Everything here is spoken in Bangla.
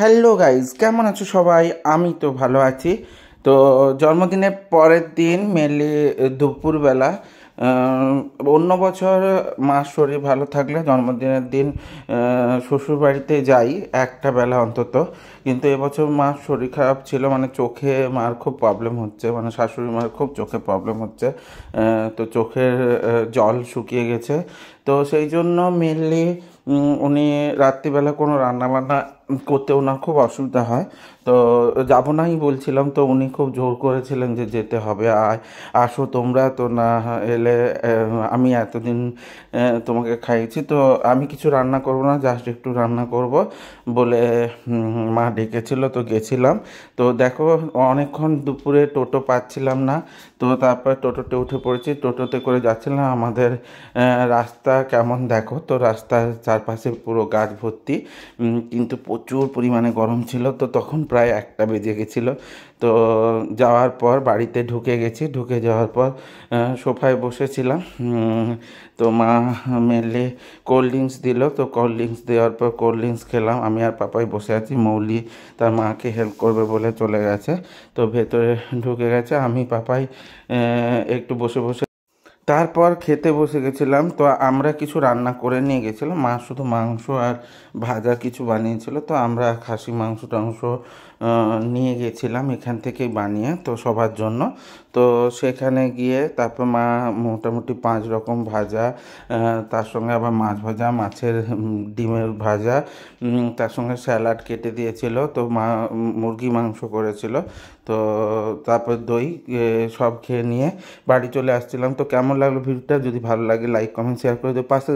হ্যালো গাইজ, কেমন আছো সবাই? আমি তো ভালো আছি। তো জন্মদিনের পরের দিন মেনলি দুপুরবেলা, অন্য বছর মার শরীর ভালো থাকলে জন্মদিনের দিন শ্বশুর বাড়িতে যাই একটা বেলা অন্তত। কিন্তু এবছর মার শরীর খারাপ ছিল, মানে চোখে মার খুব প্রবলেম হচ্ছে, মানে শাশুড়ি মার খুব চোখে প্রবলেম হচ্ছে। তো চোখের জল শুকিয়ে গেছে। তো সেই জন্য মেনলি উনি রাত্রিবেলা কোনো রান্নাবান্না করতে ওনার খুব অসুবিধা হয়। তো যাবো নাই বলছিলাম, তো উনি খুব জোর করেছিলেন যে যেতে হবে, আসো তোমরা, তো না এলে আমি এতদিন তোমাকে খাইয়েছি, তো আমি কিছু রান্না করবো না, জাস্ট একটু রান্না করব বলে মা ডেকেছিল, তো গেছিলাম। তো দেখো, অনেকক্ষণ দুপুরে টোটো পাচ্ছিলাম না, তো তারপর টোটোতে উঠে পড়েছি, টোটোতে করে যাচ্ছিলাম। আমাদের রাস্তা কেমন দেখো, তো রাস্তার চারপাশে পুরো গাছ ভর্তি, কিন্তু প্রচুর পরিমাণে গরম ছিল। তো তখন প্রায় 1টা বেজে গেছিলো। তো যাওয়ার পর বাড়িতে ঢুকে গেছি, ঢুকে যাওয়ার পর সোফায় বসেছিলাম। তো মা মেনলি কোল্ড ড্রিঙ্কস দিল, তো কোল্ড ড্রিঙ্কস দেওয়ার পর কোল্ড ড্রিঙ্কস খেলাম। আমি আর পাপাই বসে আছি, মৌলি তার মাকে হেল্প করবে বলে চলে গেছে, তো ভেতরে ঢুকে গেছে। আমি পাপাই একটু বসে বসে তারপর খেতে বসে গেছিলাম। তো আমরা কিছু রান্না করে নিয়ে গেছিলাম, মা শুধু মাংস আর ভাজা কিছু বানিয়েছিল। তো আমরা খাসি মাংস টাংস নিয়ে গেছিলাম এখান থেকেই বানিয়ে, তো সবার জন্য। তো সেখানে গিয়ে তারপর মা মোটামুটি 5 রকম ভাজা, তার সঙ্গে আবার মাছ ভাজা, মাছের ডিমের ভাজা, তার সঙ্গে স্যালাড কেটে দিয়েছিল। তো মা মুরগি মাংস করেছিল। তো তারপর দই, সব খেয়ে নিয়ে বাড়ি চলে আসছিলাম। তো কেমন লাগলো ভিডিওটা? যদি ভালো লাগে লাইক কমেন্ট শেয়ার করে দিও, পাশে